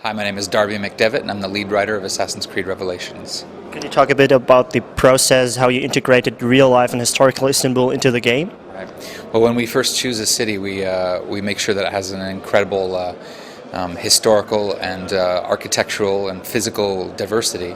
Hi, my name is Darby McDevitt, and I'm the lead writer of Assassin's Creed Revelations. Can you talk a bit about the process, how you integrated real life and historical Istanbul into the game? Right. Well, when we first choose a city, we make sure that it has an incredible historical and architectural and physical diversity.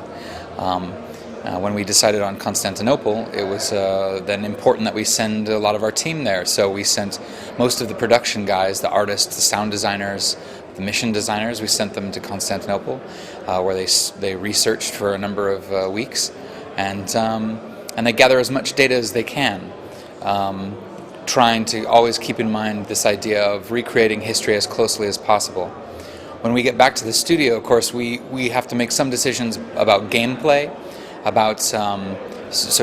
When we decided on Constantinople, it was then important that we send a lot of our team there. So we sent most of the production guys, the artists, the sound designers, the mission designers. We sent them to Constantinople, where they researched for a number of weeks, and they gather as much data as they can, trying to always keep in mind this idea of recreating history as closely as possible. When we get back to the studio, of course, we have to make some decisions about gameplay, about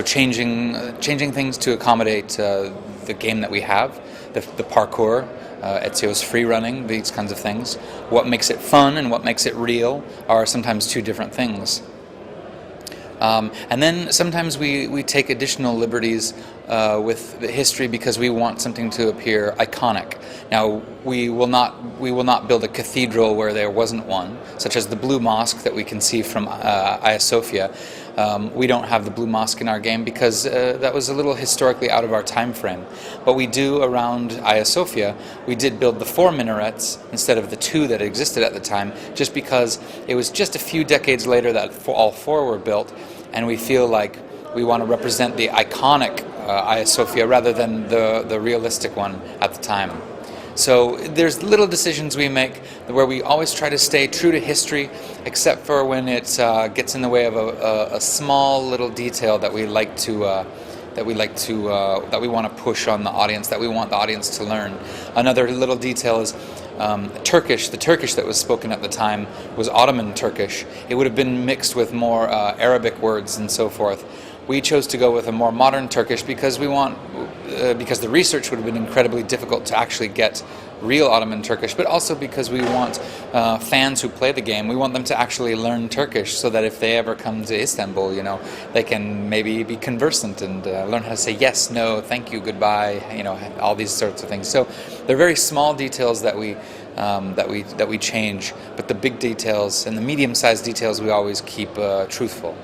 changing things to accommodate the game that we have, the parkour, Ezio's free running, these kinds of things. What makes it fun and what makes it real are sometimes two different things. And then sometimes we take additional liberties with the history because we want something to appear iconic. Now we will not build a cathedral where there wasn't one, such as the Blue Mosque that we can see from Hagia Sophia. We don't have the Blue Mosque in our game because that was a little historically out of our time frame. But we do around Hagia Sophia. We did build the 4 minarets instead of the 2 that existed at the time, just because it was just a few decades later that all 4 were built, and we feel like we want to represent the iconic Hagia Sophia rather than the realistic one at the time. So there's little decisions we make where we always try to stay true to history, except for when it gets in the way of a small little detail that we want to push on the audience, that we want the audience to learn. Another little detail is Turkish. The Turkish that was spoken at the time was Ottoman Turkish. It would have been mixed with more Arabic words and so forth. We chose to go with a more modern Turkish because because the research would have been incredibly difficult to actually get real Ottoman Turkish, but also because we want fans who play the game, we want them to actually learn Turkish so that if they ever come to Istanbul, they can maybe be conversant and learn how to say yes, no, thank you, goodbye, all these sorts of things. So they're very small details that we change, but the big details and the medium-sized details we always keep truthful.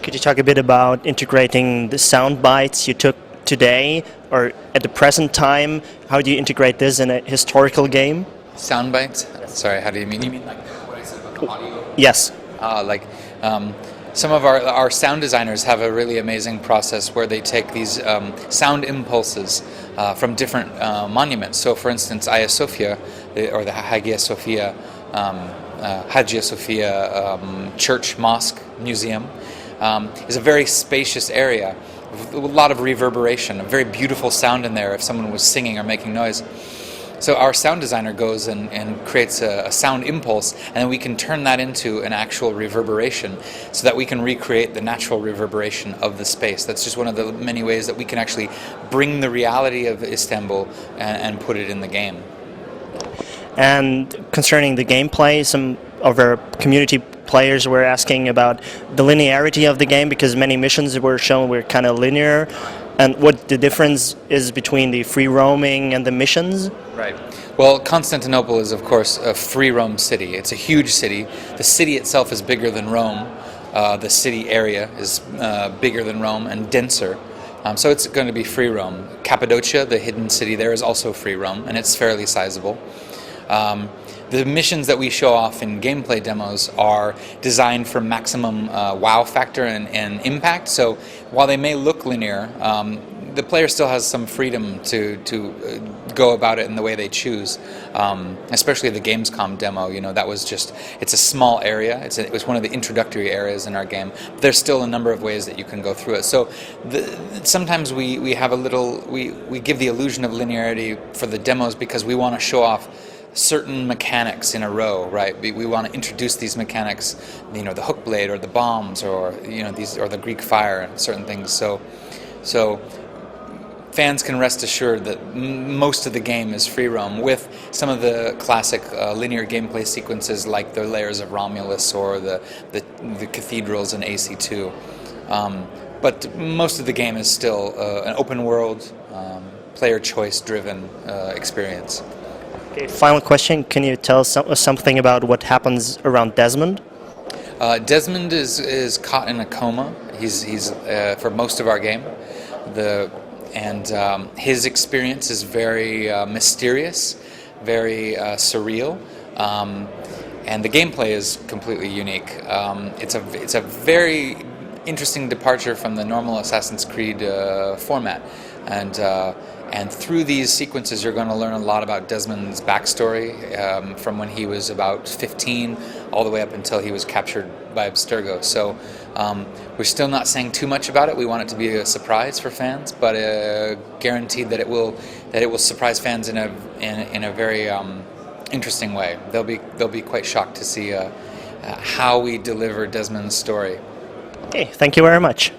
Could you talk a bit about integrating the sound bites you took today or at the present time? How do you integrate this in a historical game? Sound bites? Sorry, how do you mean? You mean like what I said about the audio? Yes. Some of our sound designers have a really amazing process where they take these sound impulses from different monuments. So, for instance, Hagia Sophia, or the Hagia Sophia Church Mosque Museum, is a very spacious area with a lot of reverberation, a very beautiful sound in there if someone was singing or making noise. So our sound designer goes and creates a sound impulse, and then we can turn that into an actual reverberation so that we can recreate the natural reverberation of the space. That's just one of the many ways that we can actually bring the reality of Istanbul and put it in the game. And concerning the gameplay, some of our community players were asking about the linearity of the game because many missions were shown were kind of linear, and what the difference is between the free roaming and the missions. Right. Well, Constantinople is, of course, a free roam city. It's a huge city. The city itself is bigger than Rome. The city area is bigger than Rome and denser. So it's going to be free roam. Cappadocia, the hidden city there, is also free roam, and it's fairly sizable. The missions that we show off in gameplay demos are designed for maximum wow factor and impact. So while they may look linear, the player still has some freedom to go about it in the way they choose. Especially the Gamescom demo, that was it's a small area. It was one of the introductory areas in our game. But there's still a number of ways that you can go through it. So sometimes we have we give the illusion of linearity for the demos because we want to show off certain mechanics in a row, right? We want to introduce these mechanics, the hook blade or the bombs or the Greek fire and certain things. So fans can rest assured that most of the game is free roam with some of the classic linear gameplay sequences like the layers of Romulus or the cathedrals in AC2. But most of the game is still an open world, player choice driven experience. Okay, final question. Can you tell us something about what happens around Desmond? Desmond is caught in a coma. He's for most of our game. His experience is very mysterious, very surreal, and the gameplay is completely unique. It's a very interesting departure from the normal Assassin's Creed format, and through these sequences you're going to learn a lot about Desmond's backstory, from when he was about 15 all the way up until he was captured by Abstergo. So we're still not saying too much about it. We want it to be a surprise for fans, but guaranteed that it will surprise fans in a very interesting way. They'll be quite shocked to see how we deliver Desmond's story. Okay, thank you very much.